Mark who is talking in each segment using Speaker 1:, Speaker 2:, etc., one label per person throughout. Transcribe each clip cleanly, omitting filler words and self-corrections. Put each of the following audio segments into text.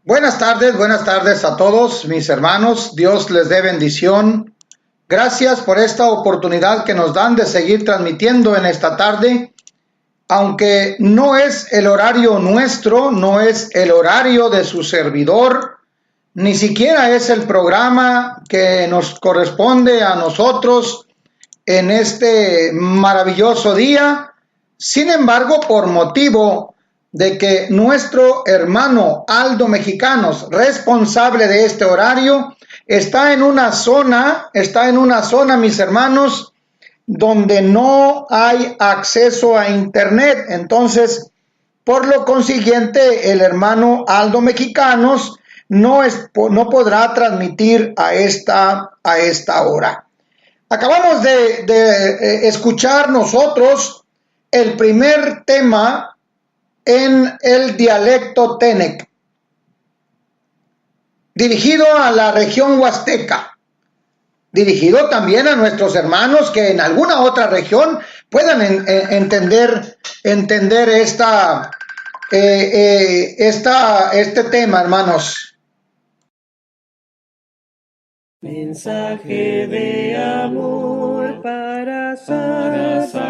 Speaker 1: Buenas tardes a todos mis hermanos. Dios les dé bendición. Gracias por esta oportunidad que nos dan de seguir transmitiendo en esta tarde. Aunque no es el horario nuestro, no es el horario de su servidor, ni siquiera es el programa que nos corresponde a nosotros en este maravilloso día. Sin embargo, por motivo de que nuestro hermano Aldo Mexicanos, responsable de este horario, está en una zona, mis hermanos, donde no hay acceso a internet. Entonces, por lo consiguiente, el hermano Aldo Mexicanos no podrá transmitir a esta hora. Acabamos de escuchar nosotros el primer tema en el dialecto Tenec, dirigido a la región huasteca, dirigido también a nuestros hermanos que en alguna otra región puedan entender este tema, hermanos.
Speaker 2: Mensaje de amor para salvación.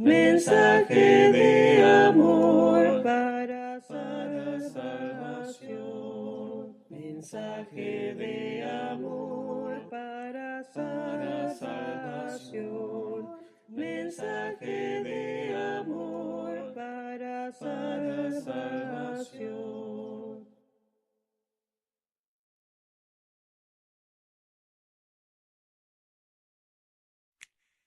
Speaker 2: Mensaje de amor para salvación. Mensaje de amor para salvación. Mensaje de amor para salvación.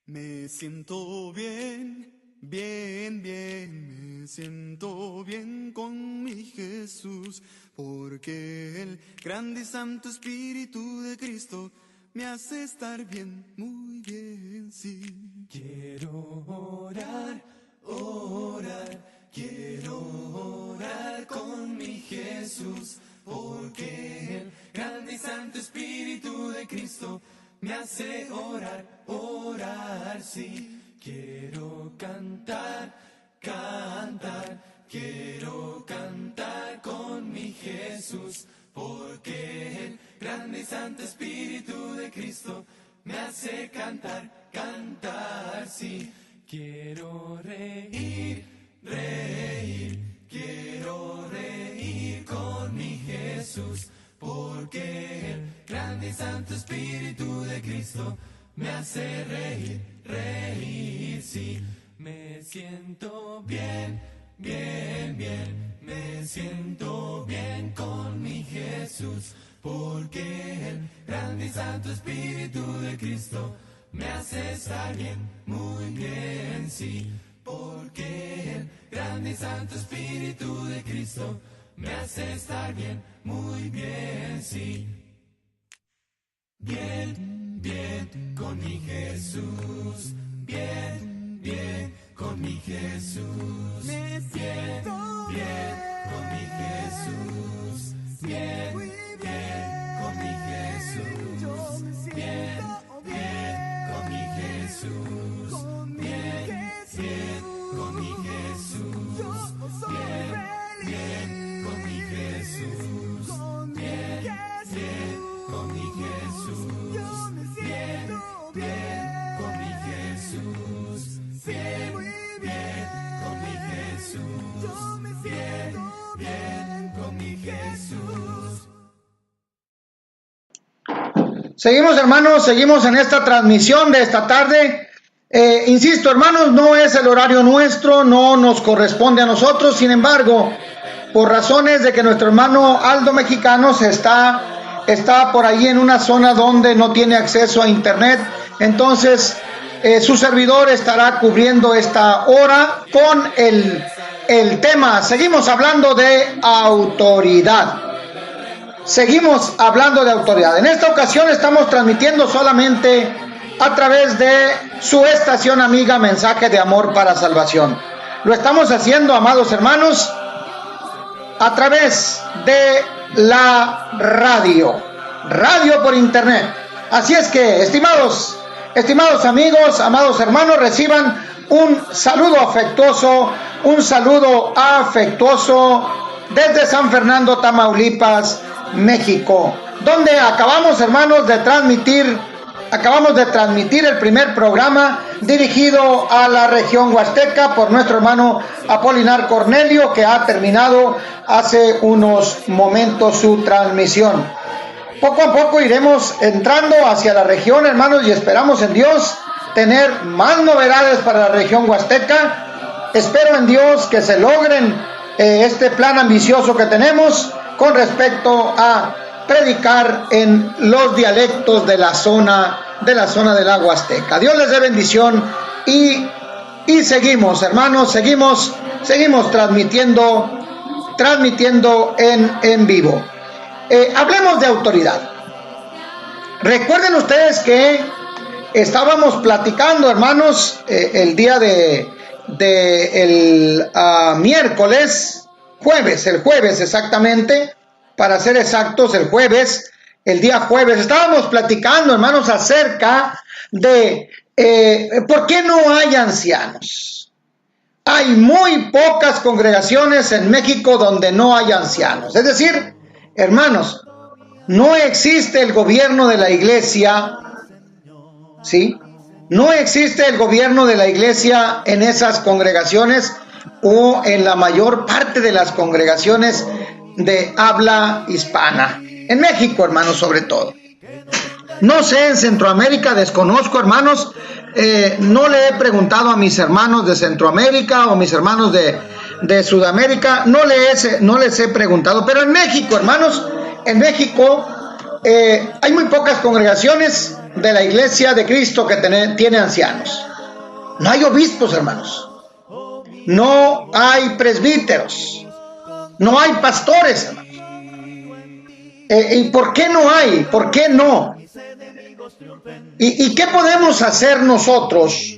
Speaker 3: Me siento bien, me siento bien con mi Jesús, porque el grande y santo Espíritu de Cristo me hace estar bien, muy bien, sí. Quiero quiero orar con mi Jesús, porque el grande y santo Espíritu de Cristo me hace orar, sí. Quiero cantar, quiero cantar con mi Jesús, porque el grande y santo Espíritu de Cristo me hace cantar, sí. Quiero reír, quiero reír con mi Jesús, porque el grande y santo Espíritu de Cristo me hace reír, sí. Me siento bien, me siento bien con mi Jesús, porque el grande y santo Espíritu de Cristo me hace estar bien, muy bien, sí. Porque el grande y santo Espíritu de Cristo me hace estar bien, muy bien, sí. Bien con mi Jesús, bien con mi Jesús, bien con mi Jesús, bien con mi Jesús, bien con mi Jesús, bien con mi Jesús, bien con mi Jesús, bien con mi Jesús, bien con mi Jesús, bien con mi Jesús, bien con mi Jesús.
Speaker 1: Seguimos, hermanos, seguimos en esta transmisión de esta tarde. Insisto, hermanos, no es el horario nuestro, no nos corresponde a nosotros. Sin embargo, por razones de que nuestro hermano Aldo Mexicanos está por ahí en una zona donde no tiene acceso a internet, entonces su servidor estará cubriendo esta hora con el tema. Seguimos hablando de autoridad. Seguimos hablando de autoridad. En esta ocasión estamos transmitiendo solamente a través de su estación amiga Mensaje de Amor para Salvación. Lo estamos haciendo, amados hermanos, a través de la radio por internet. Así es que, estimados amigos, amados hermanos, reciban un saludo afectuoso desde San Fernando, Tamaulipas, México, donde acabamos, hermanos, de transmitir el primer programa dirigido a la región huasteca por nuestro hermano Apolinar Cornelio, que ha terminado hace unos momentos su transmisión. Poco a poco iremos entrando hacia la región, hermanos, y esperamos en Dios tener más novedades para la región huasteca. Espero en Dios que se logren este plan ambicioso que tenemos con respecto a predicar en los dialectos de la zona de la Huasteca. Dios les dé bendición y seguimos, hermanos, seguimos transmitiendo en vivo. Hablemos de autoridad. Recuerden ustedes que estábamos platicando, hermanos, el día miércoles, el jueves exactamente, para ser exactos, el día jueves, estábamos platicando, hermanos, acerca de por qué no hay ancianos. Hay muy pocas congregaciones en México donde no hay ancianos. Es decir, hermanos, no existe el gobierno de la iglesia, ¿sí? No existe el gobierno de la iglesia en esas congregaciones o en la mayor parte de las congregaciones de habla hispana. En México, hermanos, sobre todo. No sé, en Centroamérica desconozco, hermanos. No le he preguntado a mis hermanos de Centroamérica o mis hermanos de Sudamérica. No les he preguntado. Pero en México, hermanos, hay muy pocas congregaciones de la Iglesia de Cristo que tiene ancianos. No hay obispos, hermanos. No hay presbíteros. No hay pastores, hermanos. ¿Y por qué no hay? ¿Por qué no? ¿Y qué podemos hacer nosotros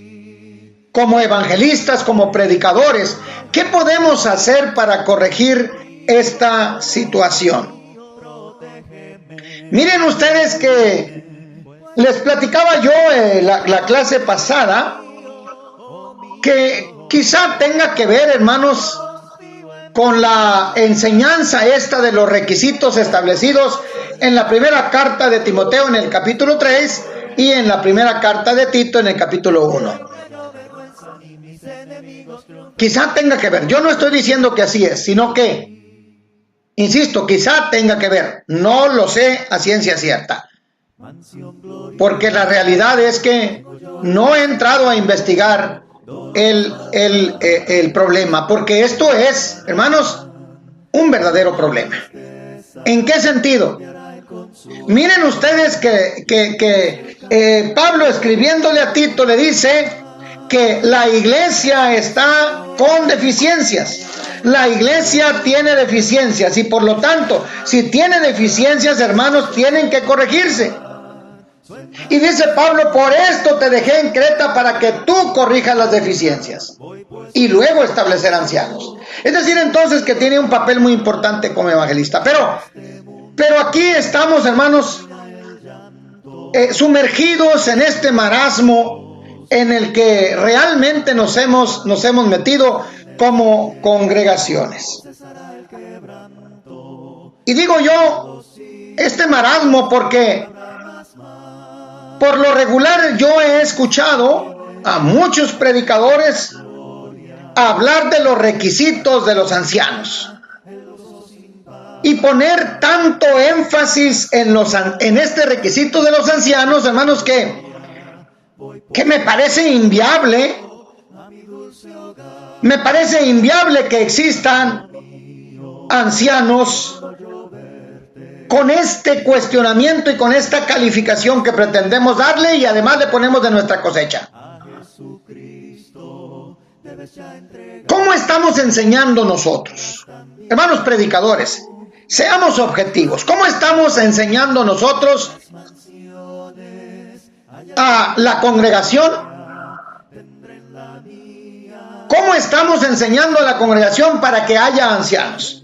Speaker 1: como evangelistas, como predicadores? ¿Qué podemos hacer para corregir esta situación? Miren ustedes que les platicaba yo la clase pasada que quizá tenga que ver, hermanos, con la enseñanza esta de los requisitos establecidos en la primera carta de Timoteo en el capítulo 3 y en la primera carta de Tito en el capítulo 1. Quizá tenga que ver. Yo no estoy diciendo que así es, sino que, insisto, quizá tenga que ver. No lo sé a ciencia cierta. Porque la realidad es que no he entrado a investigar el problema, porque esto es, hermanos, un verdadero problema. ¿En qué sentido? Miren ustedes que Pablo, escribiéndole a Tito, le dice que la iglesia está con deficiencias. La iglesia tiene deficiencias y por lo tanto, si tiene deficiencias, hermanos, tienen que corregirse. Y dice Pablo, por esto te dejé en Creta para que tú corrijas las deficiencias y luego establecer ancianos. Es decir, entonces, que tiene un papel muy importante como evangelista. Pero aquí estamos, hermanos, sumergidos en este marasmo en el que realmente nos hemos metido como congregaciones. Y digo yo, este marasmo porque por lo regular yo he escuchado a muchos predicadores hablar de los requisitos de los ancianos y poner tanto énfasis en este requisito de los ancianos, hermanos, que me parece inviable. Me parece inviable que existan ancianos con este cuestionamiento y con esta calificación que pretendemos darle, y además le ponemos de nuestra cosecha. ¿Cómo estamos enseñando nosotros? Hermanos predicadores, seamos objetivos. ¿Cómo estamos enseñando nosotros a la congregación? ¿Cómo estamos enseñando a la congregación para que haya ancianos?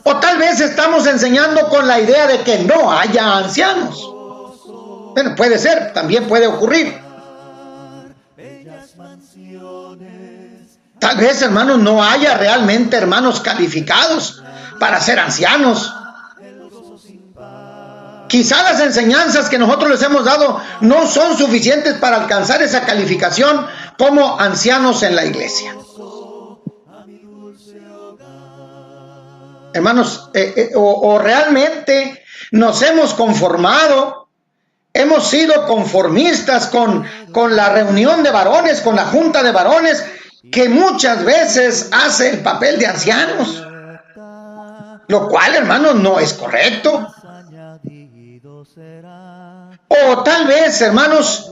Speaker 1: O tal vez estamos enseñando con la idea de que no haya ancianos. Bueno, puede ser, también puede ocurrir. Tal vez, hermanos, no haya realmente hermanos calificados para ser ancianos. Quizá las enseñanzas que nosotros les hemos dado no son suficientes para alcanzar esa calificación como ancianos en la iglesia. Hermanos, o realmente nos hemos conformado, hemos sido conformistas con la reunión de varones, con la junta de varones, que muchas veces hace el papel de ancianos, lo cual, hermanos, no es correcto. O tal vez, hermanos,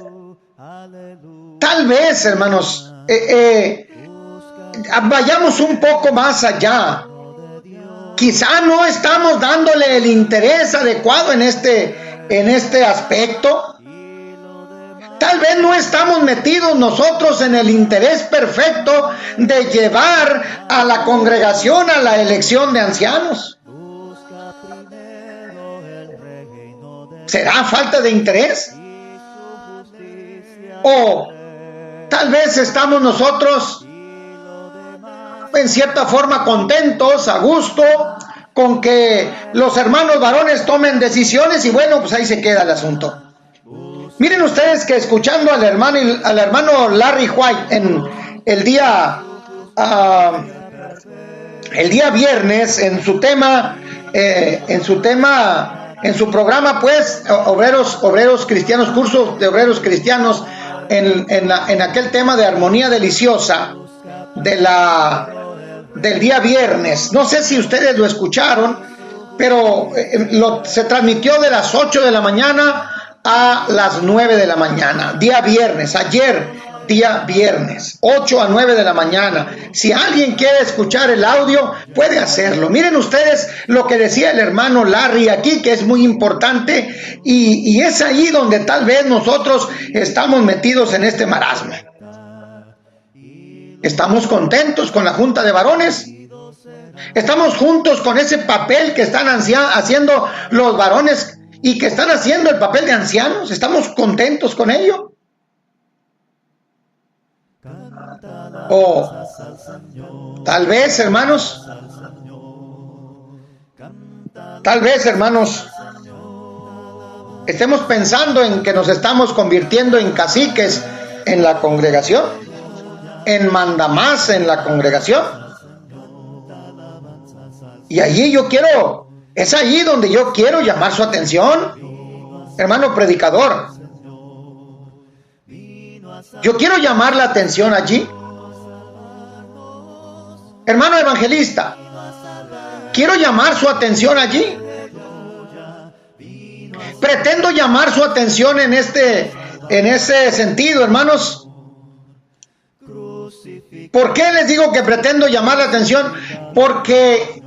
Speaker 1: vayamos un poco más allá. Quizá no estamos dándole el interés adecuado en este aspecto. Tal vez no estamos metidos nosotros en el interés perfecto de llevar a la congregación a la elección de ancianos. ¿Será falta de interés? O tal vez estamos nosotros en cierta forma contentos, a gusto, con que los hermanos varones tomen decisiones y bueno, pues ahí se queda el asunto. Miren ustedes que escuchando al hermano Larry White en el día viernes en su programa, pues, obreros cristianos, cursos de obreros cristianos, en aquel tema de armonía deliciosa del día viernes. No sé si ustedes lo escucharon, pero se transmitió de las 8 de la mañana a las 9 de la mañana, día viernes, ayer, día viernes, 8 a 9 de la mañana. Si alguien quiere escuchar el audio, puede hacerlo. Miren ustedes lo que decía el hermano Larry aquí, que es muy importante, y es ahí donde tal vez nosotros estamos metidos en este marasmo. ¿Estamos contentos con la junta de varones? ¿Estamos juntos con ese papel que están haciendo los varones y que están haciendo el papel de ancianos? ¿Estamos contentos con ello? O tal vez, hermanos, estemos pensando en que nos estamos convirtiendo en caciques en la congregación, en mandamás en la congregación. Y allí es allí donde yo quiero llamar su atención, hermano predicador. Yo quiero llamar la atención allí. Hermano evangelista, quiero llamar su atención allí. Pretendo llamar su atención en ese sentido, hermanos. ¿Por qué les digo que pretendo llamar la atención? Porque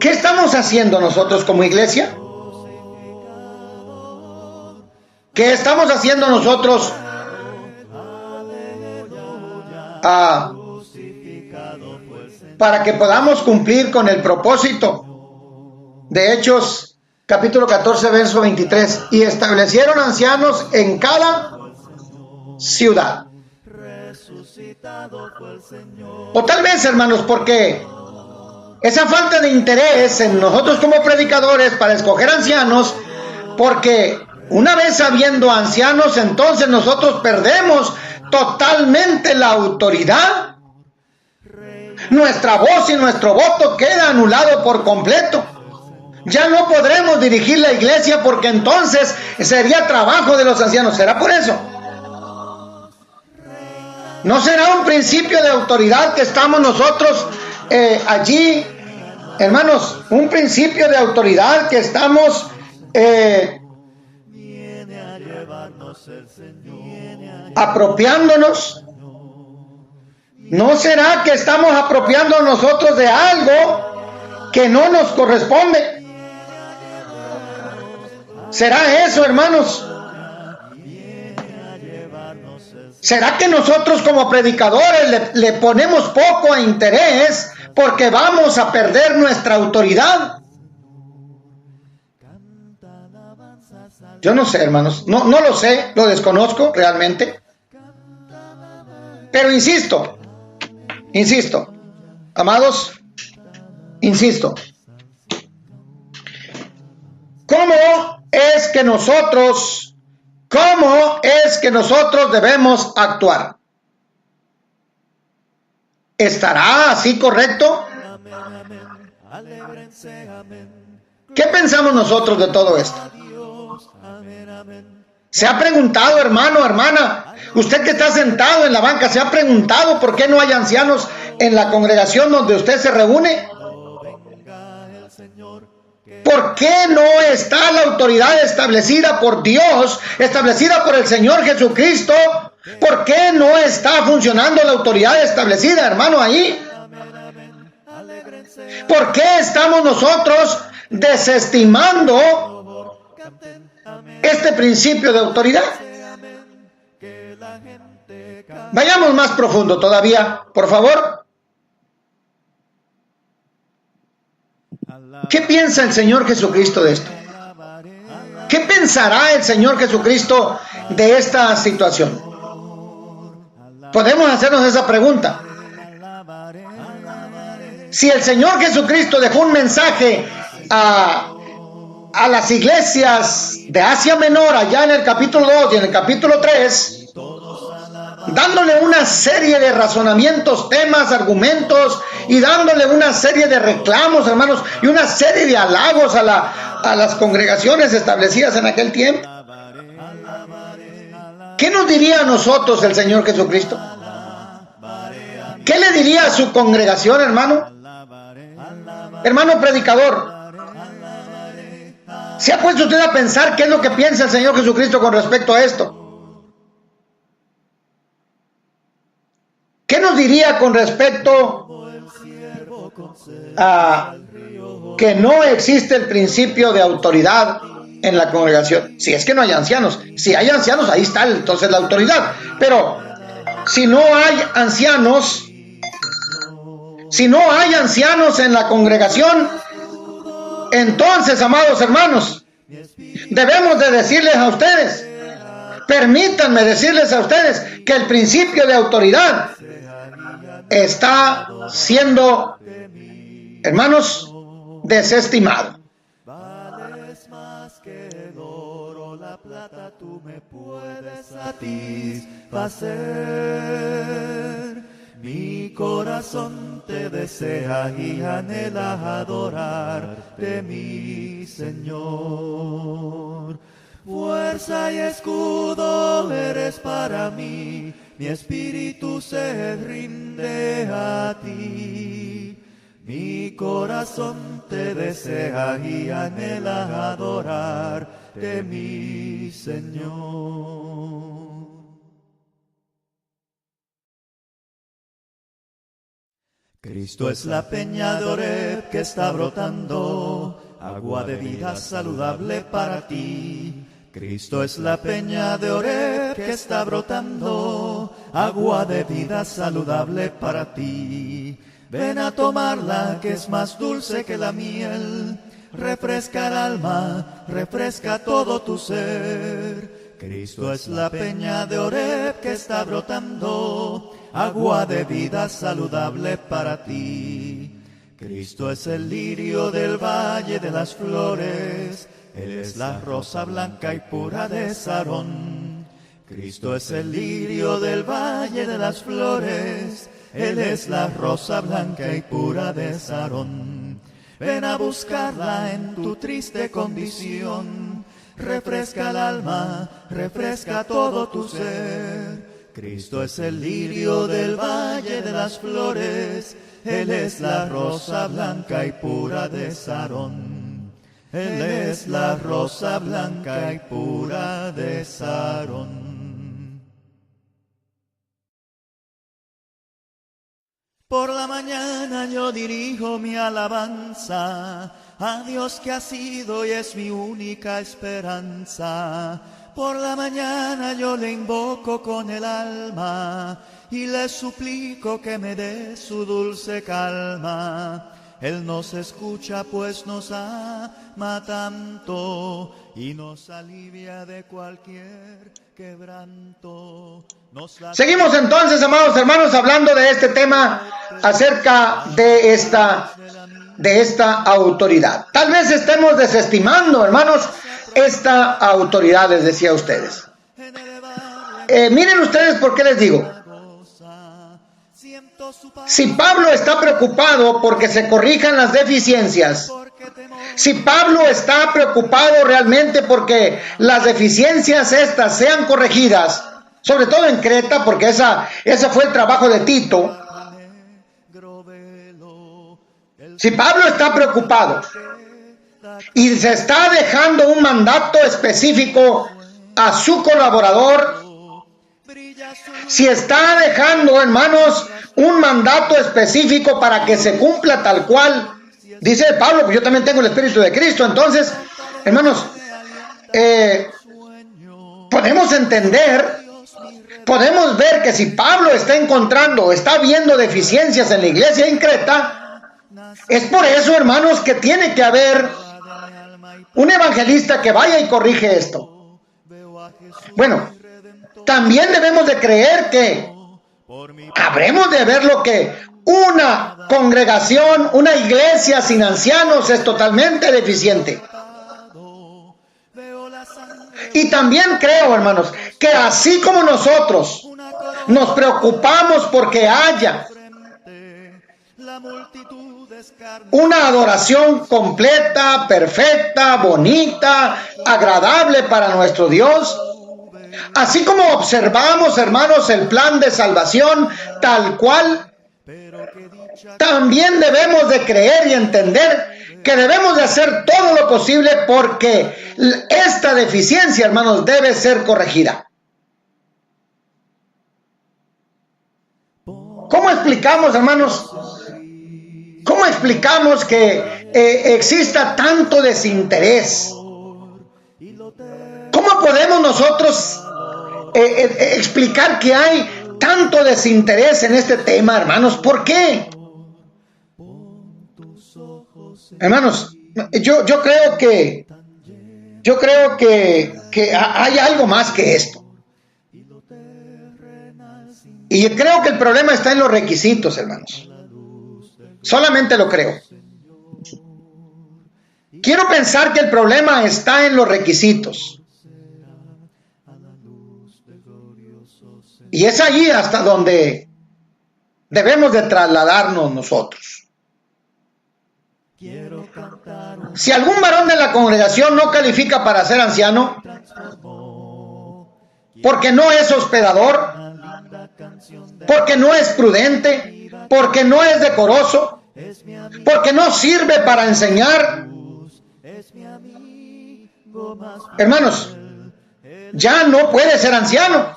Speaker 1: ¿qué estamos haciendo nosotros como iglesia? ¿Qué estamos haciendo nosotros para que podamos cumplir con el propósito de Hechos capítulo 14 verso 23? Y establecieron ancianos en cada ciudad. O tal vez, hermanos, porque esa falta de interés en nosotros como predicadores para escoger ancianos, porque una vez habiendo ancianos, entonces nosotros perdemos totalmente la autoridad. Nuestra voz y nuestro voto queda anulado por completo. Ya no podremos dirigir la iglesia porque entonces sería trabajo de los ancianos. ¿Será por eso? ¿No será un principio de autoridad que estamos nosotros allí, hermanos? Un principio de autoridad que estamos apropiándonos. ¿No será que estamos apropiando nosotros de algo que no nos corresponde? ¿Será eso, hermanos? ¿Será que nosotros como predicadores le ponemos poco interés porque vamos a perder nuestra autoridad? Yo no sé, hermanos, no lo sé, lo desconozco realmente. Pero insisto, amados, insisto, ¿cómo es que nosotros debemos actuar? ¿Estará así correcto? ¿Qué pensamos nosotros de todo esto? ¿Se ha preguntado, hermano, hermana? Usted que está sentado en la banca, ¿se ha preguntado por qué no hay ancianos en la congregación donde usted se reúne? ¿Por qué no está la autoridad establecida por Dios, establecida por el Señor Jesucristo? ¿Por qué no está funcionando la autoridad establecida, hermano, ahí? ¿Por qué estamos nosotros desestimando este principio de autoridad? Vayamos más profundo todavía, por favor. ¿Qué piensa el Señor Jesucristo de esto? ¿Qué pensará el Señor Jesucristo de esta situación? Podemos hacernos esa pregunta. Si el Señor Jesucristo dejó un mensaje a las iglesias de Asia Menor, allá en el capítulo 2 y en el capítulo 3, dándole una serie de razonamientos, temas, argumentos, y dándole una serie de reclamos, hermanos, y una serie de halagos a las congregaciones establecidas en aquel tiempo. ¿Qué nos diría a nosotros el Señor Jesucristo? ¿Qué le diría a su congregación, hermano? Hermano predicador, ¿se ha puesto usted a pensar qué es lo que piensa el Señor Jesucristo con respecto a esto? ¿Qué nos diría con respecto a que no existe el principio de autoridad en la congregación? Si es que no hay ancianos. Si hay ancianos, ahí está entonces la autoridad. Pero si no hay ancianos, en la congregación, entonces, amados hermanos, debemos de decirles a ustedes, permítanme decirles a ustedes que el principio de autoridad está siendo, hermanos, desestimado.
Speaker 3: Vales más que el oro, la plata, tú me puedes satisfacer. Mi corazón te desea y anhela adorarte, mi Señor. Fuerza y escudo eres para mí, mi espíritu se rinde a ti. Mi corazón te desea y anhela adorarte, mi Señor. Cristo es la peña de Oreb que está brotando, agua de vida saludable para ti. Cristo es la peña de Oreb que está brotando, agua de vida saludable para ti. Ven a tomarla, que es más dulce que la miel, refresca el alma, refresca todo tu ser. Cristo es la peña de Oreb que está brotando, agua de vida saludable para ti. Cristo es el lirio del valle de las flores, Él es la rosa blanca y pura de Sarón. Cristo es el lirio del valle de las flores, Él es la rosa blanca y pura de Sarón. Ven a buscarla en tu triste condición, refresca el alma, refresca todo tu ser. Cristo es el lirio del valle de las flores, Él es la rosa blanca y pura de Sarón. Él es la rosa blanca y pura de Sarón. Por la mañana yo dirijo mi alabanza a Dios que ha sido y es mi única esperanza. Por la mañana yo le invoco con el alma y le suplico que me dé su dulce calma. Él nos escucha pues nos ama tanto y nos alivia de cualquier quebranto.
Speaker 1: Seguimos entonces, amados hermanos, hablando de este tema acerca de esta autoridad. Tal vez estemos desestimando, hermanos, esta autoridad, les decía a ustedes. Miren ustedes por qué les digo. Si Pablo está preocupado porque se corrijan las deficiencias, si Pablo está preocupado realmente porque las deficiencias estas sean corregidas, sobre todo en Creta, porque ese fue el trabajo de Tito. Si Pablo está preocupado y se está dejando un mandato específico a su colaborador, si está dejando, hermanos, un mandato específico para que se cumpla tal cual, dice Pablo, pues yo también tengo el Espíritu de Cristo. Entonces, hermanos, podemos entender, podemos ver que si Pablo está viendo deficiencias en la iglesia en Creta, es por eso, hermanos, que tiene que haber un evangelista que vaya y corrige esto. Bueno, también debemos de creer que habremos de ver lo que una congregación, una iglesia sin ancianos es totalmente deficiente. Y también creo, hermanos, que así como nosotros nos preocupamos porque haya una adoración completa, perfecta, bonita, agradable para nuestro Dios, así como observamos, hermanos, el plan de salvación tal cual, también debemos de creer y entender que debemos de hacer todo lo posible porque esta deficiencia, hermanos, debe ser corregida. ¿Cómo explicamos, hermanos? ¿Cómo explicamos que exista tanto desinterés? ¿Cómo podemos nosotros explicar que hay tanto desinterés en este tema, hermanos? ¿Por qué? Hermanos, yo creo que hay algo más que esto. Y creo que el problema está en los requisitos, hermanos. Solamente lo creo. Quiero pensar que el problema está en los requisitos. Y es allí hasta donde debemos de trasladarnos nosotros. Si algún varón de la congregación no califica para ser anciano, porque no es hospedador, porque no es prudente, porque no es decoroso, porque no sirve para enseñar, hermanos, ya no puede ser anciano.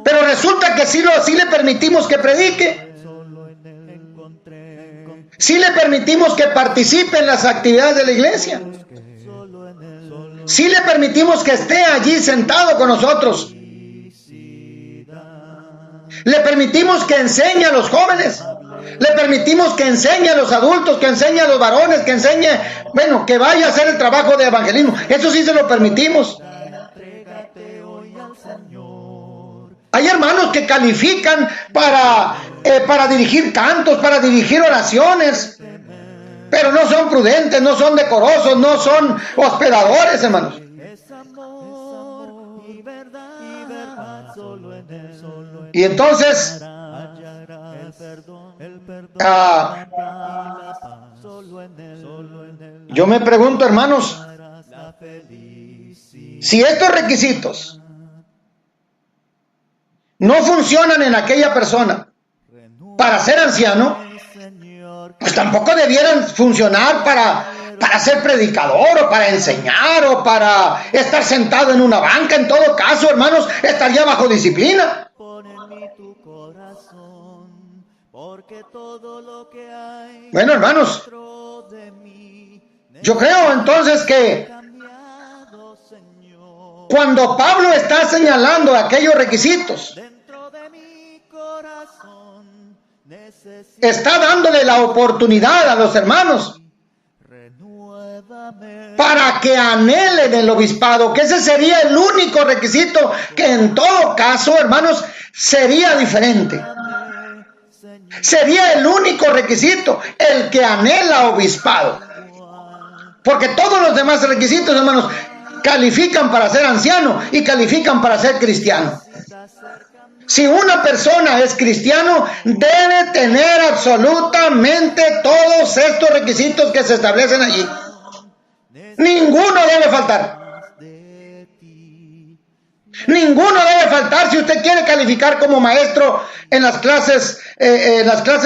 Speaker 1: Pero resulta que sí le permitimos que predique, sí le permitimos que participe en las actividades de la iglesia, sí le permitimos que esté allí sentado con nosotros, le permitimos que enseñe a los jóvenes, le permitimos que enseñe a los adultos, que enseñe a los varones, que enseñe, bueno, que vaya a hacer el trabajo de evangelismo. Eso sí se lo permitimos. Hay hermanos que califican para dirigir cantos, para dirigir oraciones, pero no son prudentes, no son decorosos, no son hospedadores, hermanos. Y entonces, yo me pregunto, hermanos, si estos requisitos no funcionan en aquella persona para ser anciano, pues tampoco debieran funcionar para ser predicador o para enseñar o para estar sentado en una banca. En todo caso, hermanos, estaría bajo disciplina. Bueno, hermanos, yo creo entonces que cuando Pablo está señalando aquellos requisitos, está dándole la oportunidad a los hermanos para que anhelen el obispado, que ese sería el único requisito que en todo caso, hermanos, sería diferente. Sería el único requisito, el que anhela obispado. Porque todos los demás requisitos, hermanos, califican para ser anciano y califican para ser cristiano. Si una persona es cristiano, debe tener absolutamente todos estos requisitos que se establecen allí. Ninguno debe faltar. Ninguno debe faltar si usted quiere calificar como maestro en las clases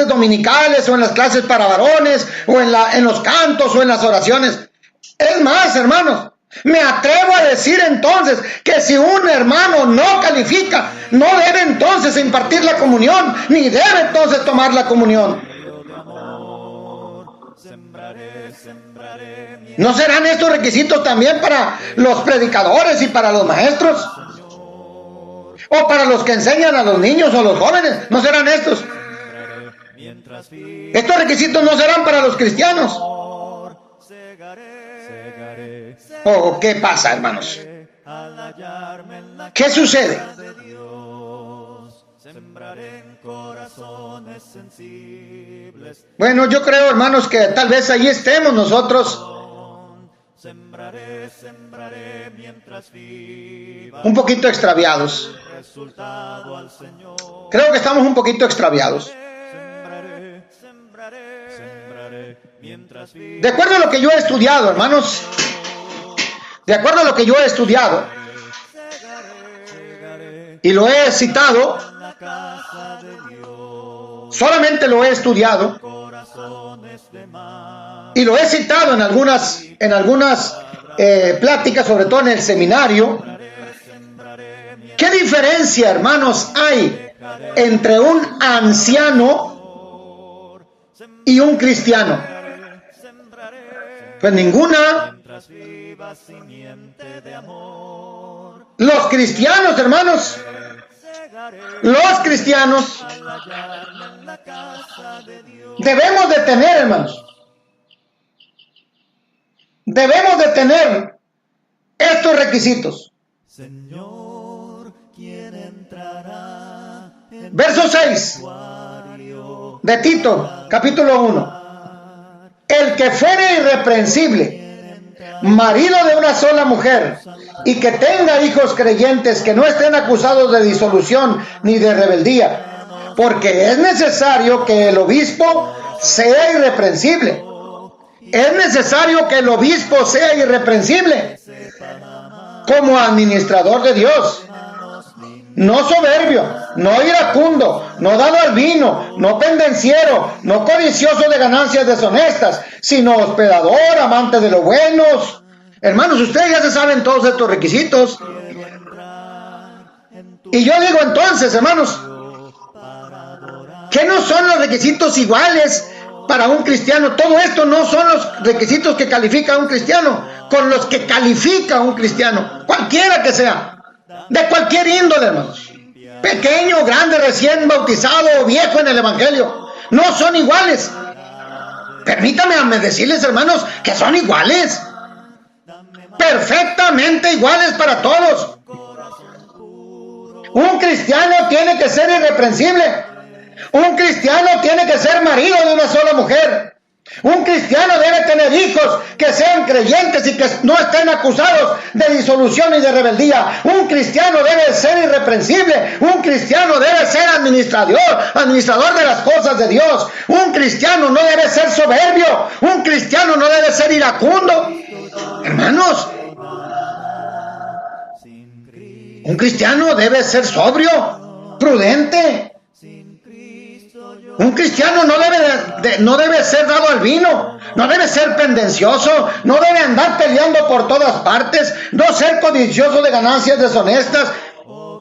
Speaker 1: dominicales o en las clases para varones o en los cantos o en las oraciones. Es más, hermanos, me atrevo a decir entonces que si un hermano no califica, no debe entonces impartir la comunión, ni debe entonces tomar la comunión. ¿No serán estos requisitos también para los predicadores y para los maestros? ¿O para los que enseñan a los niños o a los jóvenes? ¿No serán estos? Estos requisitos no serán para los cristianos. ¿O qué pasa, hermanos? ¿Qué sucede? Bueno, yo creo, hermanos, que tal vez allí estemos nosotros un poquito extraviados. Creo que estamos un poquito extraviados. De acuerdo a lo que yo he estudiado, hermanos, de acuerdo a lo que yo he estudiado, y lo he citado, solamente lo he estudiado, y lo he citado en algunas pláticas, sobre todo en el seminario. ¿Qué diferencia, hermanos, hay entre un anciano y un cristiano? Pues ninguna. Los cristianos, hermanos, debemos de tener, hermanos, debemos de tener estos requisitos. Verso 6 de Tito, capítulo 1. El que fuere irreprensible, marido de una sola mujer, y que tenga hijos creyentes que no estén acusados de disolución ni de rebeldía, porque es necesario que el obispo sea irreprensible. Es necesario que el obispo sea irreprensible como administrador de Dios, no soberbio, no iracundo, no dado al vino, no pendenciero, no codicioso de ganancias deshonestas, sino hospedador, amante de lo bueno. Hermanos, ustedes ya se saben todos estos requisitos. Y yo digo entonces, hermanos, ¿qué no son los requisitos iguales para un cristiano? Todo esto no son los requisitos que califica a un cristiano, con los que califica a un cristiano, cualquiera que sea. De cualquier índole, hermanos. Pequeño, grande, recién bautizado, viejo en el evangelio. No son iguales. Permítanme decirles, hermanos, que son iguales. Perfectamente iguales para todos. Un cristiano tiene que ser irreprensible. Un cristiano tiene que ser marido de una sola mujer. Un cristiano debe tener hijos que sean creyentes y que no estén acusados de disolución y de rebeldía. Un cristiano debe ser irreprensible. Un cristiano debe ser administrador de las cosas de Dios. Un cristiano no debe ser soberbio. Un cristiano no debe ser iracundo. Hermanos, un cristiano debe ser sobrio, prudente. Un cristiano no debe ser dado al vino, no debe ser pendencioso, no debe andar peleando por todas partes, no ser codicioso de ganancias deshonestas.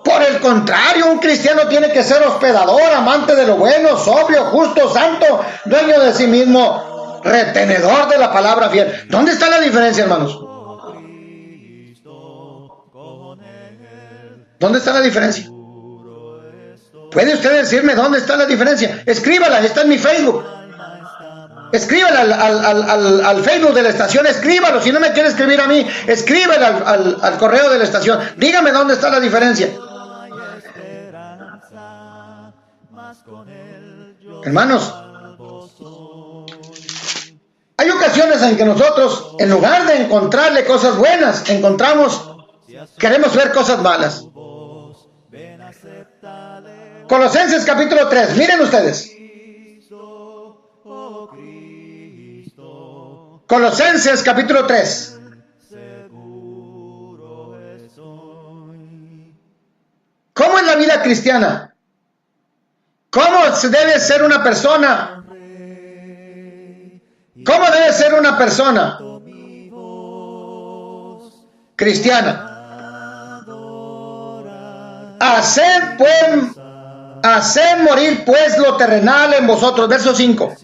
Speaker 1: Por el contrario, un cristiano tiene que ser hospedador, amante de lo bueno, sobrio, justo, santo, dueño de sí mismo, retenedor de la palabra fiel. ¿Dónde está la diferencia, hermanos? ¿Dónde está la diferencia? ¿Puede usted decirme dónde está la diferencia? Escríbala, está en mi Facebook. Escríbala al Facebook de la estación, escríbalo. Si no me quiere escribir a mí, escríbela al correo de la estación. Dígame dónde está la diferencia. Hermanos, hay ocasiones en que nosotros, en lugar de encontrarle cosas buenas, queremos ver cosas malas. Colosenses capítulo 3, miren ustedes. Colosenses capítulo 3. ¿Cómo es la vida cristiana? ¿Cómo debe ser una persona? ¿Cómo debe ser una persona cristiana? Haced morir pues lo terrenal en vosotros. Verso 5.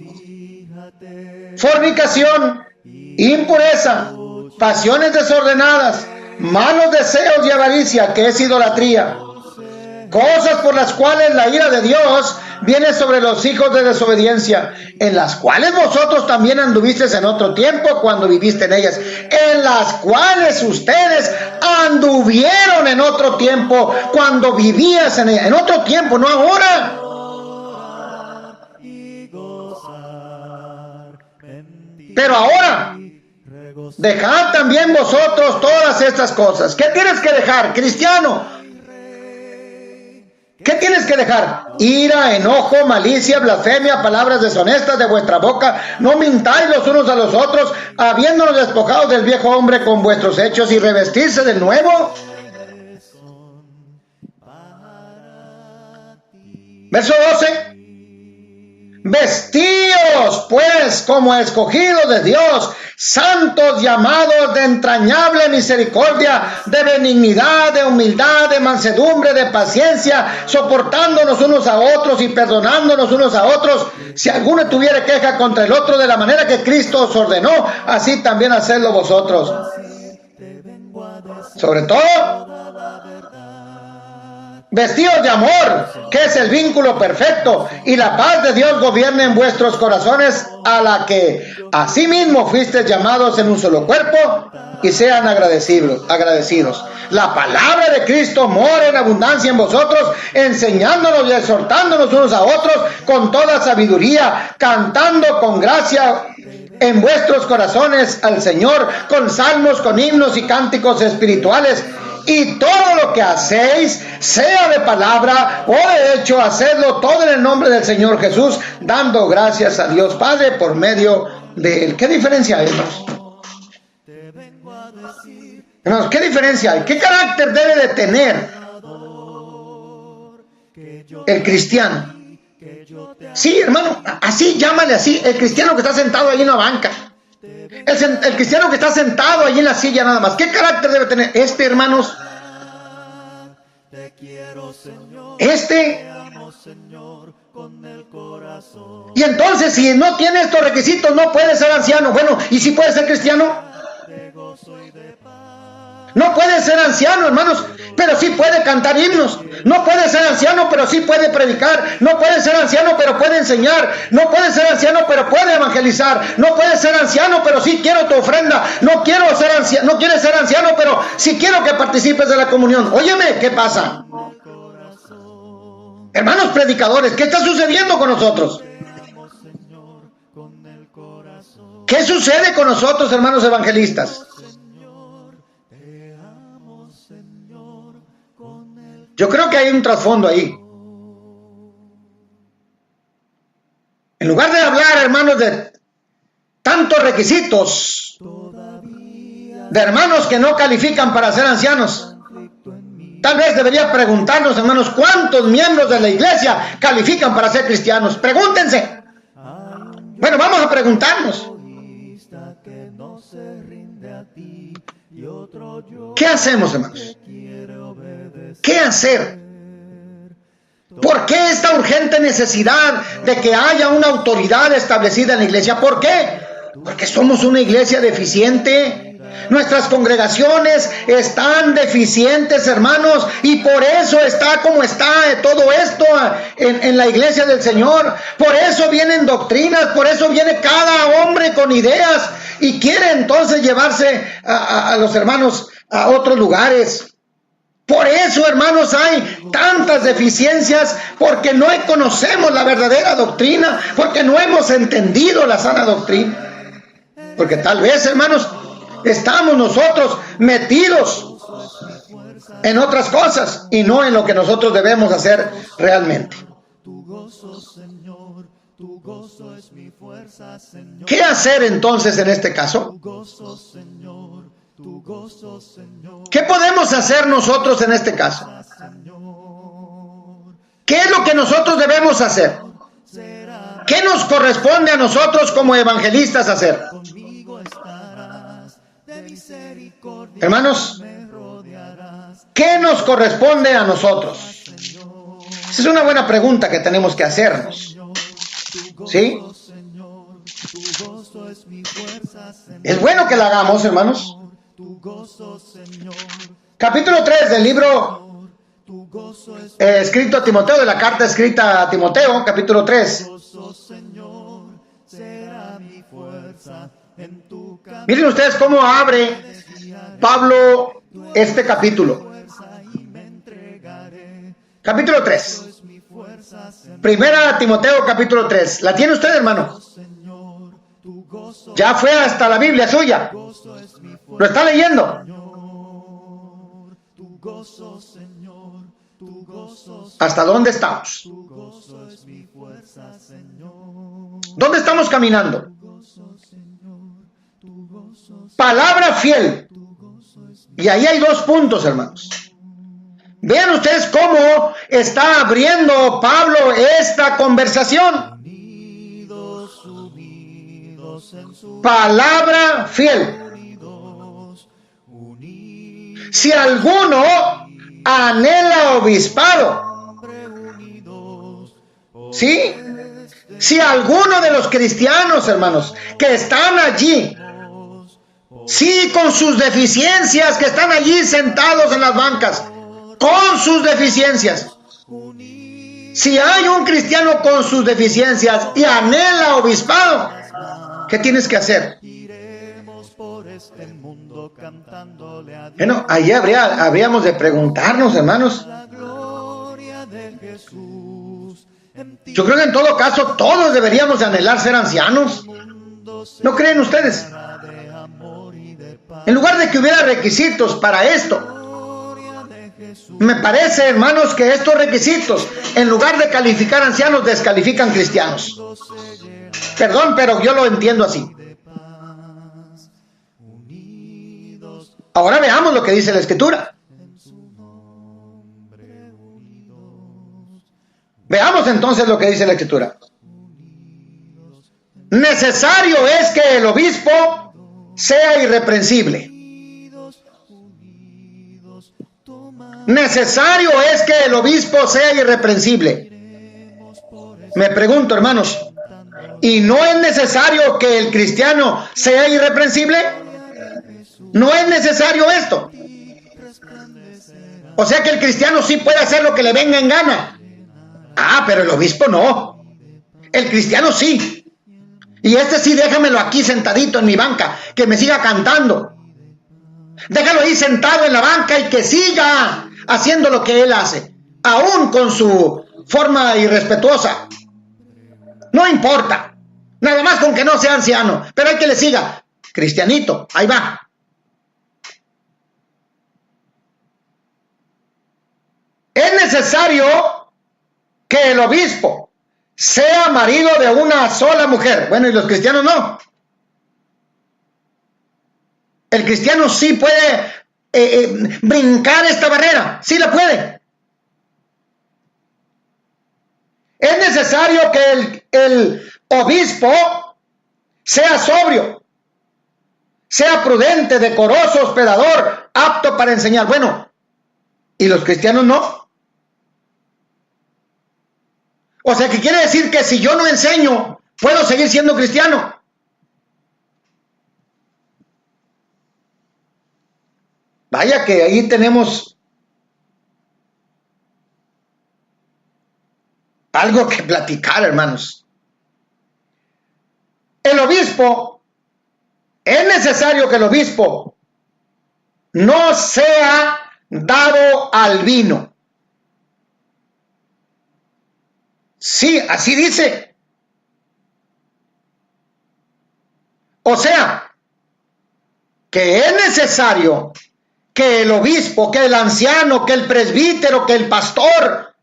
Speaker 1: Fornicación, impureza, pasiones desordenadas, malos deseos y avaricia, que es idolatría. Cosas por las cuales la ira de Dios viene sobre los hijos de desobediencia, en las cuales vosotros también anduvisteis en otro tiempo cuando viviste en ellas, en las cuales ustedes anduvieron en otro tiempo cuando vivías en ellas, en otro tiempo, no ahora. Pero ahora, dejad también vosotros todas estas cosas. ¿Qué tienes que dejar, cristiano? ¿Qué tienes que dejar? Ira, enojo, malicia, blasfemia, palabras deshonestas de vuestra boca. No mintáis los unos a los otros, habiéndonos despojado del viejo hombre con vuestros hechos y revestirse del nuevo. Verso 12. Vestíos pues como escogidos de Dios, santos, llamados de entrañable misericordia, de benignidad, de humildad, de mansedumbre, de paciencia, soportándonos unos a otros y perdonándonos unos a otros, si alguno tuviera queja contra el otro, de la manera que Cristo os ordenó, así también hacedlo vosotros. Sobre todo, vestidos de amor, que es el vínculo perfecto, y la paz de Dios gobierne en vuestros corazones, a la que asimismo fuisteis llamados en un solo cuerpo, y sean agradecidos. La palabra de Cristo mora en abundancia en vosotros, enseñándonos y exhortándonos unos a otros con toda sabiduría, cantando con gracia en vuestros corazones al Señor, con salmos, con himnos y cánticos espirituales. Y todo lo que hacéis, sea de palabra o de hecho, hacedlo todo en el nombre del Señor Jesús, dando gracias a Dios Padre por medio de Él. ¿Qué diferencia hay, hermanos? Hermanos, ¿qué diferencia hay? ¿Qué carácter debe de tener el cristiano? Sí, hermano, así, llámale así, el cristiano que está sentado ahí en la banca. El cristiano que está sentado allí en la silla nada más. ¿Qué carácter debe tener este, hermanos? Y entonces, si no tiene estos requisitos, no puede ser anciano. Bueno, ¿y si puede ser cristiano? No puede ser anciano, hermanos, pero sí puede cantar himnos. No puede ser anciano, pero sí puede predicar. No puede ser anciano, pero puede enseñar. No puede ser anciano, pero puede evangelizar. No puede ser anciano, pero sí quiero tu ofrenda. No quiere ser anciano, pero sí quiero que participes de la comunión. Óyeme, ¿qué pasa? Hermanos predicadores, ¿qué está sucediendo con nosotros? ¿Qué sucede con nosotros, hermanos evangelistas? Yo creo que hay un trasfondo ahí. En lugar de hablar, hermanos, de tantos requisitos de hermanos que no califican para ser ancianos, tal vez debería preguntarnos, hermanos, ¿cuántos miembros de la iglesia califican para ser cristianos? Pregúntense. Bueno, vamos a preguntarnos. ¿Qué hacemos, hermanos? ¿Qué hacer? ¿Por qué esta urgente necesidad de que haya una autoridad establecida en la iglesia? ¿Por qué? Porque somos una iglesia deficiente. Nuestras congregaciones están deficientes, hermanos, y por eso está como está todo esto en la iglesia del Señor. Por eso vienen doctrinas, por eso viene cada hombre con ideas y quiere entonces llevarse a los hermanos a otros lugares. Por eso, hermanos, hay tantas deficiencias, porque no conocemos la verdadera doctrina, porque no hemos entendido la sana doctrina. Porque tal vez, hermanos, estamos nosotros metidos en otras cosas y no en lo que nosotros debemos hacer realmente. ¿Qué hacer entonces en este caso? ¿Qué podemos hacer nosotros en este caso? ¿Qué es lo que nosotros debemos hacer? ¿Qué nos corresponde a nosotros como evangelistas hacer? Hermanos, ¿qué nos corresponde a nosotros? Esa es una buena pregunta que tenemos que hacernos. ¿Sí? Es bueno que la hagamos, hermanos. Capítulo 3 del libro escrito a Timoteo, de la carta escrita a Timoteo, capítulo 3. Miren ustedes cómo abre Pablo este capítulo. Capítulo 3. Primera Timoteo, capítulo 3. ¿La tiene usted, hermano? Ya fue hasta la Biblia suya. ¿Lo está leyendo? ¿Hasta dónde estamos? ¿Dónde estamos caminando? Palabra fiel. Y ahí hay dos puntos, hermanos. Vean ustedes cómo está abriendo Pablo esta conversación. Palabra fiel. Si alguno anhela obispado, ¿sí? Si alguno de los cristianos, hermanos, que están allí, sí, con sus deficiencias, que están allí sentados en las bancas, con sus deficiencias. Si hay un cristiano con sus deficiencias y anhela obispado, ¿qué tienes que hacer? Bueno, ahí habríamos de preguntarnos, hermanos. Yo creo que en todo caso todos deberíamos de anhelar ser ancianos. ¿No creen ustedes? En lugar de que hubiera requisitos para esto, me parece, hermanos, que estos requisitos, en lugar de calificar ancianos, descalifican cristianos. Perdón, pero yo lo entiendo así. Ahora veamos lo que dice la Escritura. Veamos entonces lo que dice la Escritura. Necesario es que el obispo sea irreprensible. Necesario es que el obispo sea irreprensible. Me pregunto, hermanos, ¿y no es necesario que el cristiano sea irreprensible? ¿No es necesario esto? O sea que el cristiano sí puede hacer lo que le venga en gana. Ah, pero el obispo no. El cristiano sí. Y este sí, déjamelo aquí sentadito en mi banca, que me siga cantando. Déjalo ahí sentado en la banca y que siga haciendo lo que él hace, aún con su forma irrespetuosa. No importa. Nada más con que no sea anciano, pero hay que le siga. Cristianito, ahí va. Es necesario que el obispo sea marido de una sola mujer. Bueno, y los cristianos no. El cristiano sí puede brincar esta barrera. Sí la puede. Es necesario que el obispo sea sobrio, sea prudente, decoroso, hospedador, apto para enseñar. Bueno, ¿y los cristianos no? O sea, que quiere decir que si yo no enseño, ¿puedo seguir siendo cristiano? Vaya que ahí tenemos algo que platicar, hermanos. El obispo, es necesario que el obispo no sea dado al vino. Sí, así dice. O sea, que es necesario que el obispo, que el anciano, que el presbítero, que el pastor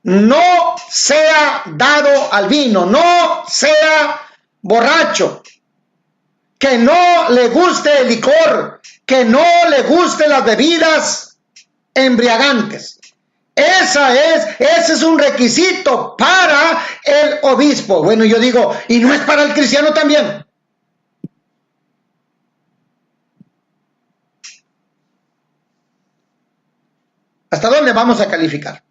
Speaker 1: no sea dado al vino, no sea borracho, que no le guste el licor, que no le gusten las bebidas embriagantes. Ese es un requisito para el obispo. Bueno, yo digo, ¿y no es para el cristiano también? ¿Hasta dónde vamos a calificar?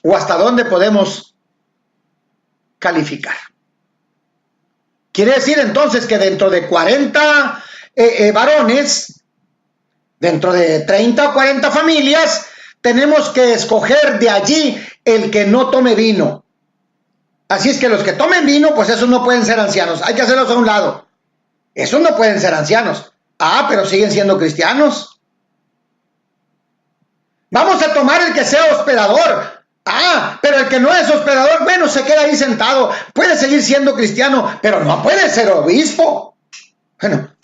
Speaker 1: ¿O hasta dónde podemos calificar? Quiere decir entonces que dentro de 40 varones, dentro de 30 o 40 familias, tenemos que escoger de allí el que no tome vino. Así es que los que tomen vino, pues esos no pueden ser ancianos. Hay que hacerlos a un lado. Esos no pueden ser ancianos. Ah, pero siguen siendo cristianos. Vamos a tomar el que sea hospedador. Ah, pero el que no es hospedador, bueno, se queda ahí sentado. Puede seguir siendo cristiano, pero no puede ser obispo. Bueno,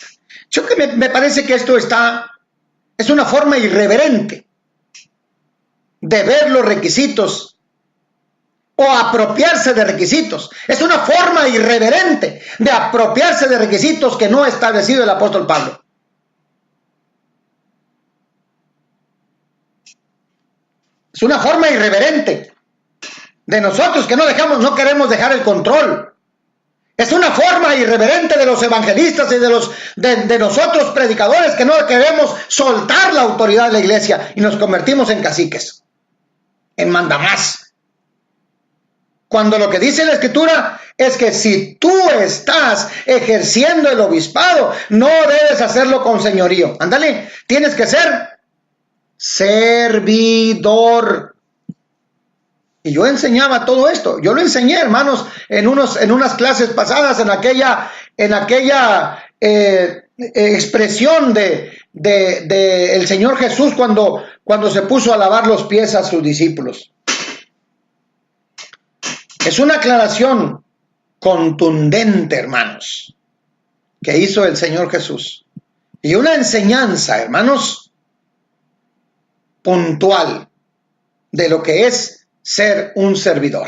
Speaker 1: yo que me parece que esto es una forma irreverente de ver los requisitos o apropiarse de requisitos. Es una forma irreverente de apropiarse de requisitos que no ha establecido el apóstol Pablo. Es una forma irreverente de nosotros que no queremos dejar el control. Es una forma irreverente de los evangelistas y de nosotros predicadores que no queremos soltar la autoridad de la iglesia y nos convertimos en caciques, en mandamás. Cuando lo que dice la Escritura es que si tú estás ejerciendo el obispado, no debes hacerlo con señorío. Ándale, tienes que ser servidor. Y yo enseñaba todo esto. Yo lo enseñé, hermanos, en unas clases pasadas, en aquella expresión de el Señor Jesús cuando se puso a lavar los pies a sus discípulos. Es una aclaración contundente, hermanos, que hizo el Señor Jesús. Y una enseñanza, hermanos, puntual de lo que es ser un servidor.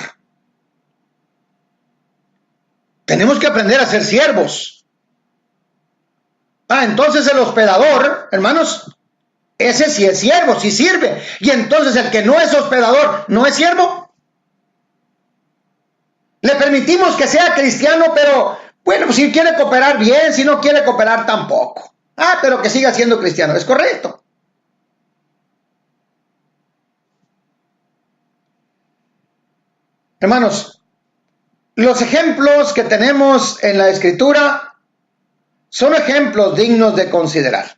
Speaker 1: Tenemos que aprender a ser siervos. Entonces el hospedador, hermanos, ese sí es siervo, sí sirve. Y entonces el que no es hospedador, ¿no es siervo? Le permitimos que sea cristiano, pero bueno, pues si quiere cooperar bien, si no quiere cooperar tampoco. Pero que siga siendo cristiano, es correcto. Hermanos, los ejemplos que tenemos en la Escritura son ejemplos dignos de considerar.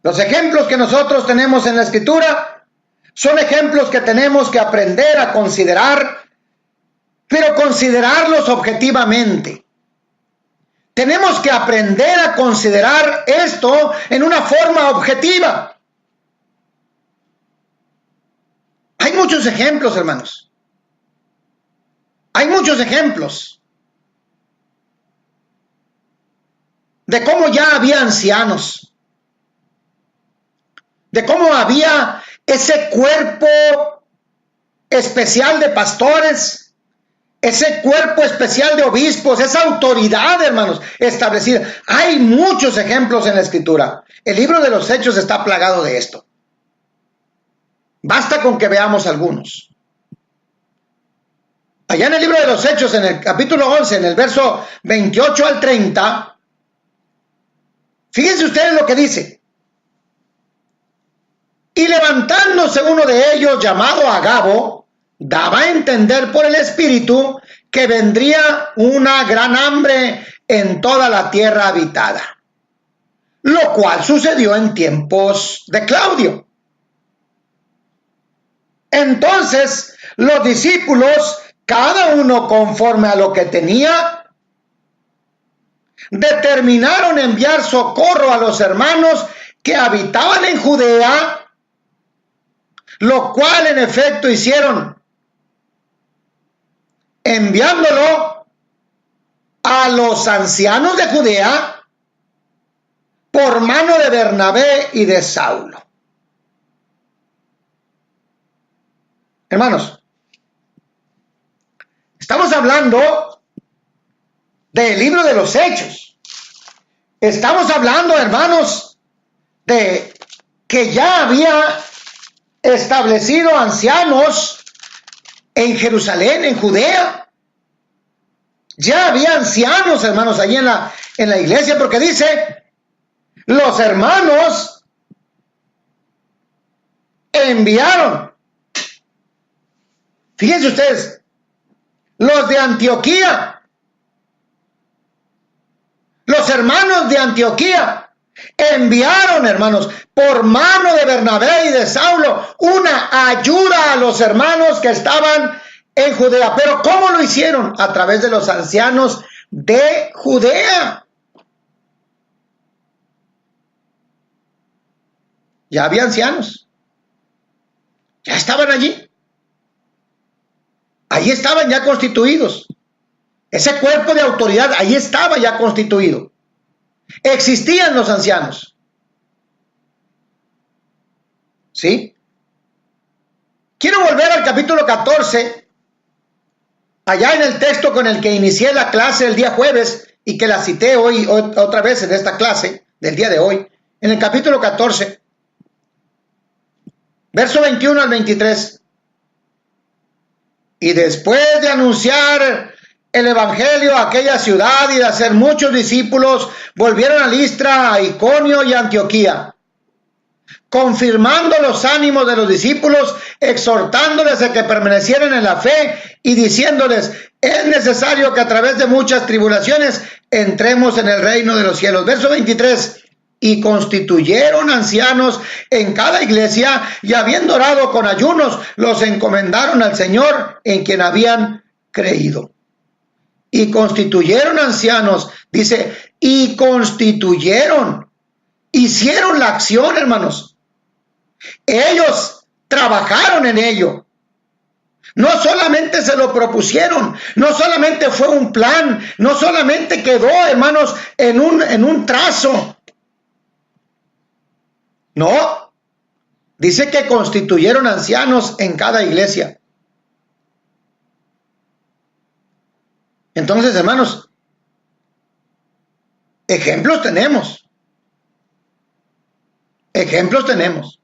Speaker 1: Los ejemplos que nosotros tenemos en la Escritura son ejemplos que tenemos que aprender a considerar, pero considerarlos objetivamente. Tenemos que aprender a considerar esto en una forma objetiva. Hay muchos ejemplos, hermanos. Hay muchos ejemplos de cómo ya había ancianos, de cómo había ese cuerpo especial de pastores, ese cuerpo especial de obispos, esa autoridad, hermanos, establecida. Hay muchos ejemplos en la Escritura. El libro de los Hechos está plagado de esto. Basta con que veamos algunos. Allá en el libro de los Hechos, en el capítulo 11, en el verso 28 al 30, fíjense ustedes lo que dice. Y levantándose uno de ellos, llamado Agabo, daba a entender por el Espíritu que vendría una gran hambre en toda la tierra habitada, lo cual sucedió en tiempos de Claudio. Entonces los discípulos, cada uno conforme a lo que tenía, determinaron enviar socorro a los hermanos que habitaban en Judea, lo cual en efecto hicieron, enviándolo a los ancianos de Judea por mano de Bernabé y de Saulo. Hermanos, estamos hablando del libro de los Hechos. Estamos hablando, hermanos, de que ya había establecido ancianos en Jerusalén, en Judea. Ya había ancianos, hermanos, allí en la iglesia, porque dice, los hermanos enviaron. Fíjense ustedes, los de Antioquía, los hermanos de Antioquía enviaron, hermanos, por mano de Bernabé y de Saulo, una ayuda a los hermanos que estaban en Judea. Pero ¿cómo lo hicieron? A través de los ancianos de Judea. Ya había ancianos. Ya estaban allí. Ahí estaban ya constituidos. Ese cuerpo de autoridad, ahí estaba ya constituido. Existían los ancianos. ¿Sí? Quiero volver al capítulo 14, allá en el texto con el que inicié la clase el día jueves y que la cité hoy otra vez en esta clase del día de hoy. En el capítulo 14, verso 21 al 23. Y después de anunciar el evangelio a aquella ciudad y de hacer muchos discípulos, volvieron a Listra, a Iconio y a Antioquía, confirmando los ánimos de los discípulos, exhortándoles a que permanecieran en la fe y diciéndoles, es necesario que a través de muchas tribulaciones entremos en el reino de los cielos. Verso 23. Y constituyeron ancianos en cada iglesia, y habiendo orado con ayunos, los encomendaron al Señor en quien habían creído. Y constituyeron ancianos, dice, y constituyeron, hicieron la acción, hermanos. Ellos trabajaron en ello. No solamente se lo propusieron, no solamente fue un plan, no solamente quedó, hermanos, en un trazo. No, dice que constituyeron ancianos en cada iglesia. Entonces, hermanos, ejemplos tenemos. Ejemplos tenemos.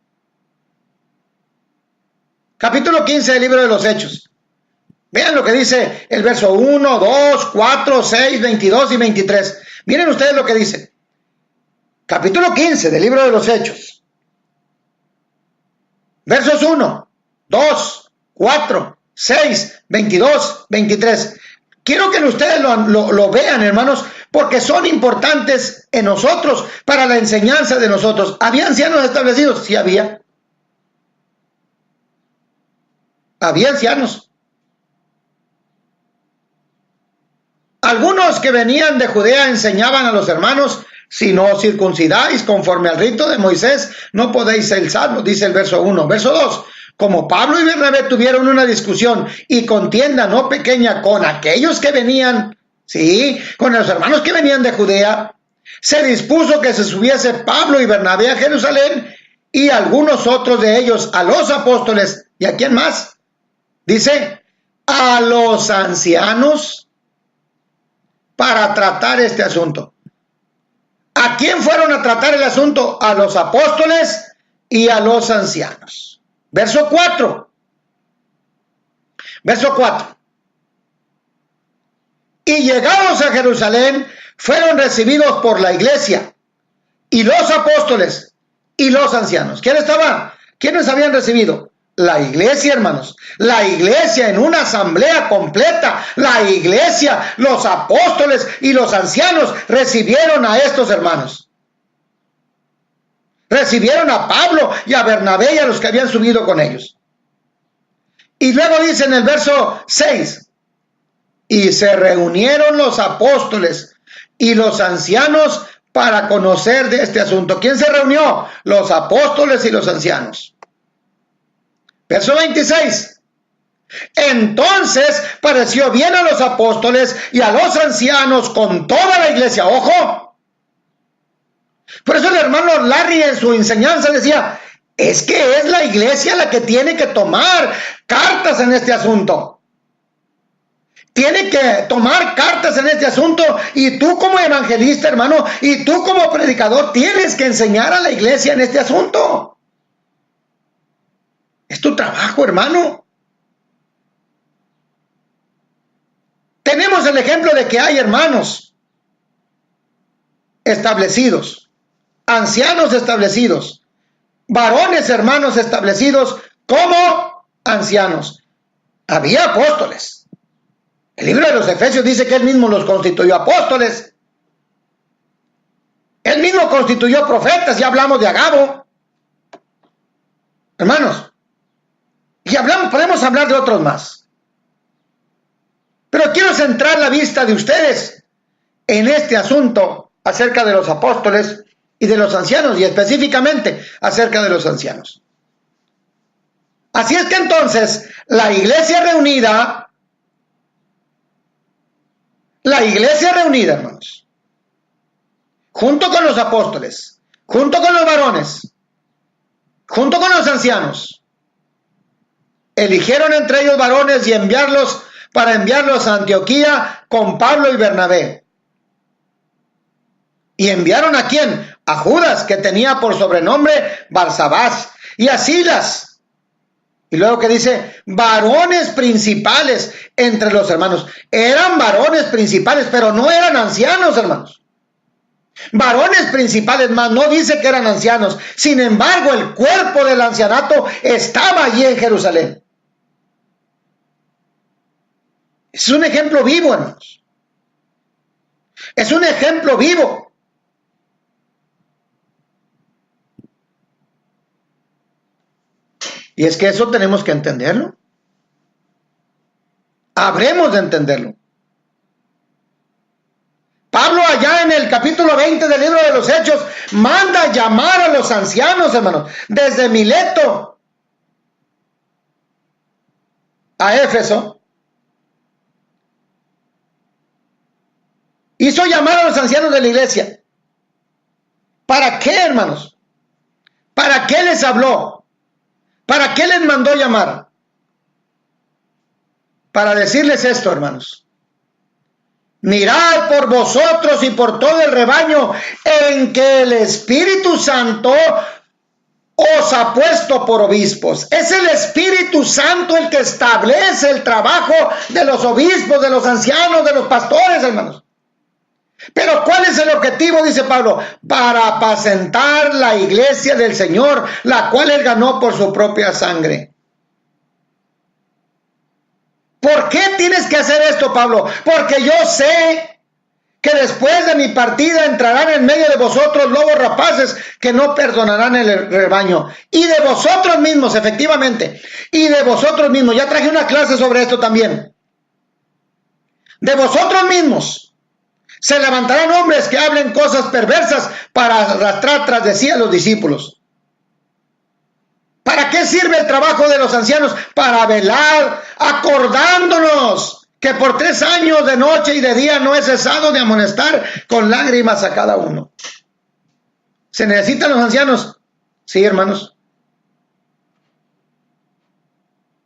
Speaker 1: Capítulo 15 del libro de los Hechos. Vean lo que dice el verso 1, 2, 4, 6, 22 y 23. Miren ustedes lo que dice. Capítulo 15 del libro de los Hechos. Versos 1, 2, 4, 6, 22, 23. Quiero que ustedes lo vean, hermanos, porque son importantes en nosotros, para la enseñanza de nosotros. ¿Había ancianos establecidos? Sí, había. Había ancianos. Algunos que venían de Judea enseñaban a los hermanos, si no os circuncidáis conforme al rito de Moisés, no podéis ser salvos, dice el verso 1. Verso 2. Como Pablo y Bernabé tuvieron una discusión y contienda no pequeña con aquellos que venían, sí, con los hermanos que venían de Judea, se dispuso que se subiese Pablo y Bernabé a Jerusalén y algunos otros de ellos a los apóstoles. ¿Y a quién más? Dice, a los ancianos para tratar este asunto. ¿A quién fueron a tratar el asunto? A los apóstoles y a los ancianos. Verso 4. Verso 4. Y llegados a Jerusalén, fueron recibidos por la iglesia y los apóstoles y los ancianos. ¿Quiénes estaban? ¿Quiénes habían recibido? la iglesia, hermanos, la iglesia en una asamblea completa, la iglesia, los apóstoles y los ancianos recibieron a estos hermanos. Recibieron a Pablo y a Bernabé y a los que habían subido con ellos. Y luego dice en el verso 6, y se reunieron los apóstoles y los ancianos para conocer de este asunto. ¿Quién se reunió? Los apóstoles y los ancianos. Verso 26. Entonces pareció bien a los apóstoles y a los ancianos con toda la iglesia. ¡Ojo! Por eso el hermano Larry en su enseñanza decía, es que es la iglesia la que tiene que tomar cartas en este asunto. Tiene que tomar cartas en este asunto, y tú como evangelista, hermano, y tú como predicador tienes que enseñar a la iglesia en este asunto. Es tu trabajo, hermano. Tenemos el ejemplo de que hay hermanos establecidos, ancianos establecidos, varones hermanos establecidos como ancianos. Había apóstoles. El libro de los Efesios dice que él mismo los constituyó apóstoles. Él mismo constituyó profetas. Ya hablamos de Agabo. Hermanos. Y podemos hablar de otros más. Pero quiero centrar la vista de ustedes en este asunto acerca de los apóstoles y de los ancianos, y específicamente acerca de los ancianos. Así es que entonces, la iglesia reunida, hermanos, junto con los apóstoles, junto con los varones, junto con los ancianos, eligieron entre ellos varones y para enviarlos a Antioquía con Pablo y Bernabé. ¿Y enviaron a quién? A Judas, que tenía por sobrenombre Barsabás, y a Silas. Y luego que dice, varones principales entre los hermanos. Eran varones principales, pero no eran ancianos, hermanos. Varones principales, más no dice que eran ancianos. Sin embargo, el cuerpo del ancianato estaba allí en Jerusalén. Es un ejemplo vivo, hermanos. Es un ejemplo vivo. Y es que eso tenemos que entenderlo. Habremos de entenderlo. Pablo allá en el capítulo 20 del libro de los Hechos manda llamar a los ancianos, hermanos, desde Mileto a Éfeso. Hizo llamar a los ancianos de la iglesia. ¿Para qué, hermanos? ¿Para qué les habló? ¿Para qué les mandó llamar? Para decirles esto, hermanos. Mirad por vosotros y por todo el rebaño en que el Espíritu Santo os ha puesto por obispos. Es el Espíritu Santo el que establece el trabajo de los obispos, de los ancianos, de los pastores, hermanos. Pero ¿cuál es el objetivo? Dice Pablo, para apacentar la iglesia del Señor, la cual él ganó por su propia sangre. ¿Por qué tienes que hacer esto, Pablo? Porque yo sé que después de mi partida entrarán en medio de vosotros lobos rapaces que no perdonarán el rebaño. Y de vosotros mismos, efectivamente, y de vosotros mismos. Ya traje una clase sobre esto también. De vosotros mismos se levantarán hombres que hablen cosas perversas para arrastrar tras de sí a los discípulos. ¿Para qué sirve el trabajo de los ancianos? Para velar, acordándonos que por 3 años de noche y de día no he cesado de amonestar con lágrimas a cada uno. ¿Se necesitan los ancianos? Sí, hermanos.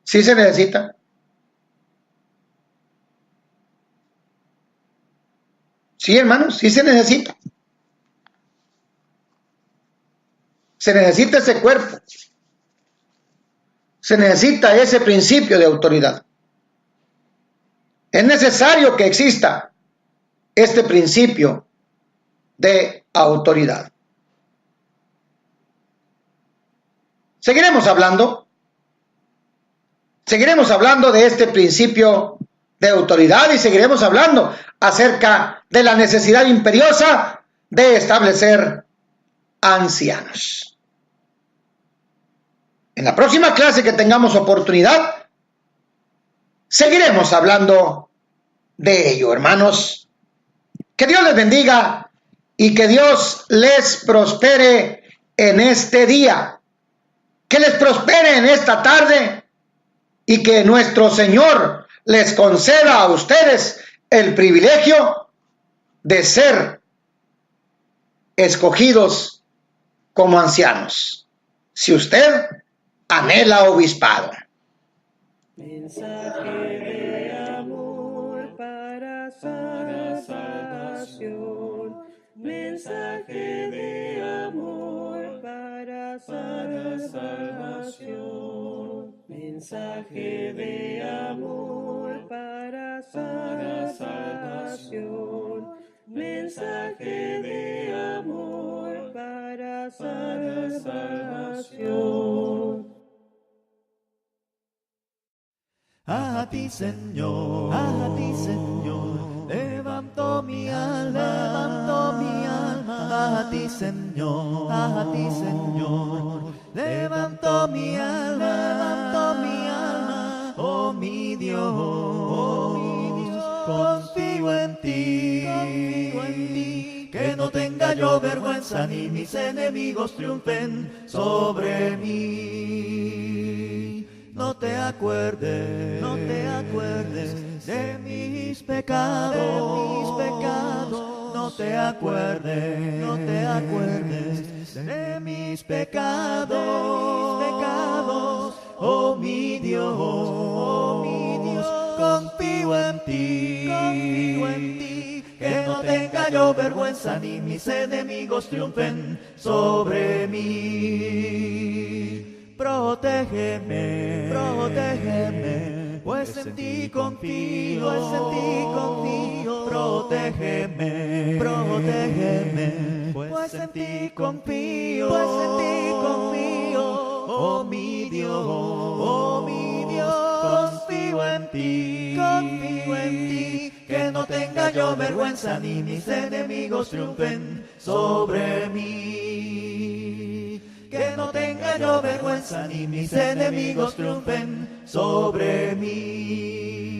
Speaker 1: Sí se necesita. Sí, hermanos, sí se necesita. Se necesita ese cuerpo. Se necesita ese principio de autoridad. Es necesario que exista este principio de autoridad. Seguiremos hablando Seguiremos hablando de este principio de autoridad y seguiremos hablando acerca de la necesidad imperiosa de establecer ancianos. En la próxima clase que tengamos oportunidad, seguiremos hablando de ello, hermanos. Que Dios les bendiga y que Dios les prospere en este día, que les prospere en esta tarde y que nuestro Señor les conceda a ustedes el privilegio de ser escogidos como ancianos, si usted anhela obispado.
Speaker 2: Mensaje de amor para salvación. Mensaje de amor para salvación. Mensaje de amor para salvación. Mensaje de amor para salvación.
Speaker 3: A ti, Señor, levanto mi alma, a ti, Señor, levanto mi alma, oh mi Dios, confío en ti, que no tenga yo vergüenza ni mis enemigos triunfen sobre mí. No te acuerdes de mis pecados, no te acuerdes de mis pecados, oh mi Dios, confío en ti, que no tenga yo vergüenza ni mis enemigos triunfen sobre mí. Protégeme, pues en ti confío, protégeme, pues en ti confío, oh mi Dios, confío en ti, que no tenga yo vergüenza ni mis enemigos triunfen sobre mí. Que no tenga yo vergüenza ni mis enemigos triunfen sobre mí.